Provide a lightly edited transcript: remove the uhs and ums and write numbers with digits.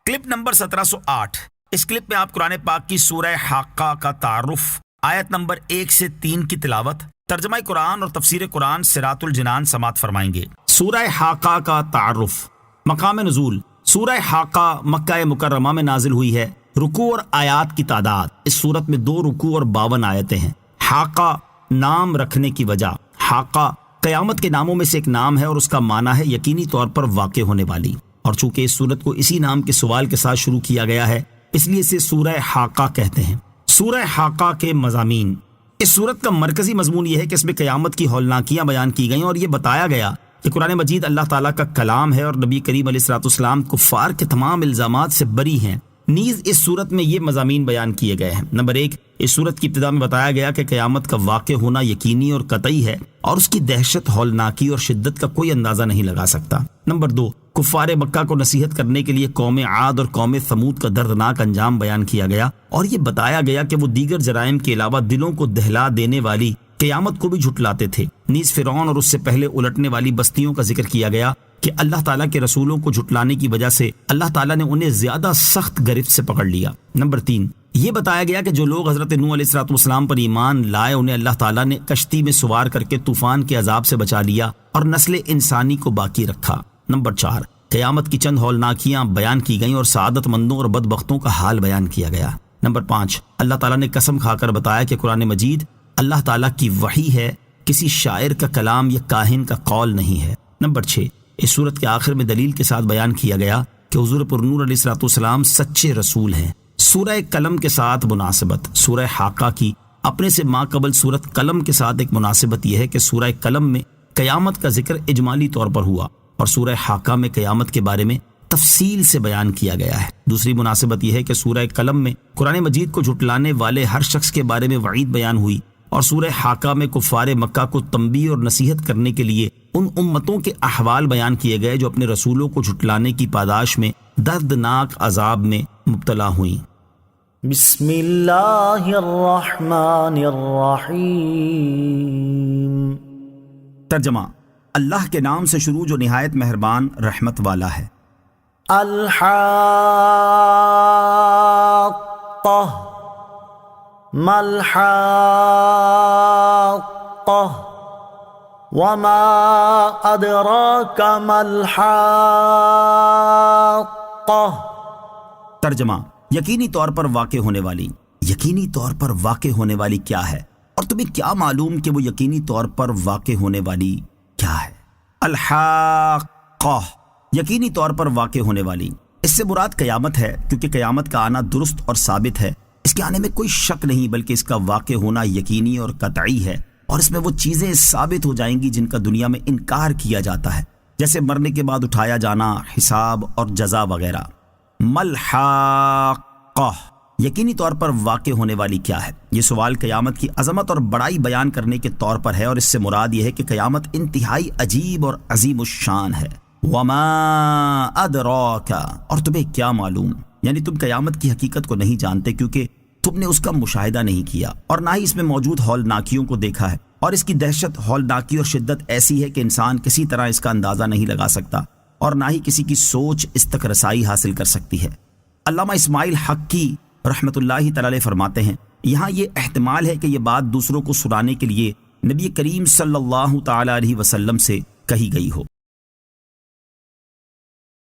Clip number 1708۔ اس clip میں آپ قرآن پاک کی سورہ حاقہ کا تعارف، آیت نمبر 1 سے 3 کی تلاوت، ترجمہ قرآن اور تفسیر قرآن صراط الجنان سماعت فرمائیں گے۔ سورہ حاقہ کا تعارف۔ مقام نزول: سورہ حاقہ مکہ مکرمہ میں نازل ہوئی ہے۔ رکوع اور آیات کی تعداد: اس صورت میں 2 رکوع اور 52 آیتیں ہیں۔ حاقہ نام رکھنے کی وجہ: حاقہ قیامت کے ناموں میں سے ایک نام ہے اور اس کا معنی ہے یقینی طور پر واقع ہونے والی، اور چونکہ اس سورت کو اسی نام کے سوال کے ساتھ شروع کیا گیا ہے اس لیے اسے سورہ حاقہ کہتے ہیں۔ سورہ حاقہ کے مضامین: اس سورت کا مرکزی مضمون یہ ہے کہ اس میں قیامت کی ہولناکیاں بیان کی گئیں اور یہ بتایا گیا کہ قرآن مجید اللہ تعالیٰ کا کلام ہے اور نبی کریم علیہ الصلوۃ والسلام کفار کے تمام الزامات سے بری ہیں۔ نیز اس صورت میں یہ مضامین بیان کیے گئے ہیں۔ نمبر 1، اس صورت کی ابتدا میں بتایا گیا کہ قیامت کا واقع ہونا یقینی اور قطعی ہے اور اس کی دہشت، ہولناکی اور شدت کا کوئی اندازہ نہیں لگا سکتا۔ نمبر 2، کفار مکہ کو نصیحت کرنے کے لیے قوم عاد اور قوم ثمود کا دردناک انجام بیان کیا گیا اور یہ بتایا گیا کہ وہ دیگر جرائم کے علاوہ دلوں کو دہلا دینے والی قیامت کو بھی جھٹلاتے تھے۔ نیز فرعون اور اس سے پہلے الٹنے والی بستیوں کا ذکر کیا گیا کہ اللہ تعالیٰ کے رسولوں کو جھٹلانے کی وجہ سے اللہ تعالیٰ نے انہیں زیادہ سخت گرفت سے پکڑ لیا۔ نمبر 3، یہ بتایا گیا کہ جو لوگ حضرت نوح علیہ الصلوۃ والسلام پر ایمان لائے انہیں اللہ تعالیٰ نے کشتی میں سوار کر کے طوفان کے عذاب سے بچا لیا اور نسل انسانی کو باقی رکھا۔ نمبر 4، قیامت کی چند ہولناکیاں بیان کی گئیں اور سعادت مندوں اور بدبختوں کا حال بیان کیا گیا۔ نمبر 5، اللہ تعالیٰ نے قسم کھا کر بتایا کہ قرآن مجید اللہ تعالیٰ کی وحی ہے، کسی شاعر کا کلام یا کاہن کا قول نہیں ہے۔ نمبر 6، اس صورت کے آخر میں دلیل کے ساتھ بیان کیا گیا کہ حضور پرنور علیہ الصلوۃ والسلام سچے رسول ہیں۔ سورہ قلم کے ساتھ مناسبت: سورہ حاقہ کی اپنے سے ماں قبل سورت قلم کے ساتھ ایک مناسبت یہ ہے کہ سورہ قلم میں قیامت کا ذکر اجمالی طور پر ہوا اور سورہ حاقہ میں قیامت کے بارے میں تفصیل سے بیان کیا گیا ہے۔ دوسری مناسبت یہ ہے کہ سورہ قلم میں قرآن مجید کو جھٹلانے والے ہر شخص کے بارے میں وعید بیان ہوئی اور سورہ حاقہ میں کفار مکہ کو تنبیہ اور نصیحت کرنے کے لیے ان امتوں کے احوال بیان کیے گئے جو اپنے رسولوں کو جھٹلانے کی پاداش میں دردناک عذاب میں مبتلا ہوئیں۔ بسم اللہ الرحمن الرحیم۔ ترجمہ: اللہ کے نام سے شروع جو نہایت مہربان رحمت والا ہے۔ الحاقہ ما الحاقہ وما ادراک ما الحاقہ۔ ترجمہ: یقینی طور پر واقع ہونے والی۔ یقینی طور پر واقع ہونے والی کیا ہے اور تمہیں کیا معلوم کہ وہ یقینی طور پر واقع ہونے والی کیا ہے؟ الحاقہ، یقینی طور پر واقع ہونے والی۔ اس سے مراد قیامت ہے کیونکہ قیامت کا آنا درست اور ثابت ہے، اس کے آنے میں کوئی شک نہیں بلکہ اس کا واقع ہونا یقینی اور قطعی ہے، اور اس میں وہ چیزیں ثابت ہو جائیں گی جن کا دنیا میں انکار کیا جاتا ہے، جیسے مرنے کے بعد اٹھایا جانا، حساب اور جزا وغیرہ۔ ملحاقہ، یقینی طور پر واقع ہونے والی کیا ہے؟ یہ سوال قیامت کی عظمت اور بڑائی بیان کرنے کے طور پر ہے اور اس سے مراد یہ ہے کہ قیامت انتہائی عجیب اور عظیم الشان ہے۔ وما ادراک، اور تمہیں کیا معلوم، یعنی تم قیامت کی حقیقت کو نہیں جانتے کیونکہ تم نے اس کا مشاہدہ نہیں کیا اور نہ ہی اس میں موجود ہولناکیوں کو دیکھا ہے، اور اس کی دہشت، ہولناکی اور شدت ایسی ہے کہ انسان کسی طرح اس کا اندازہ نہیں لگا سکتا اور نہ ہی کسی کی سوچ اس تک رسائی حاصل کر سکتی ہے۔ علامہ اسماعیل حقی رحمۃ اللہ تعالی علیہ فرماتے ہیں، یہاں یہ احتمال ہے کہ یہ بات دوسروں کو سنانے کے لیے نبی کریم صلی اللہ تعالی علیہ وسلم سے کہی گئی ہو۔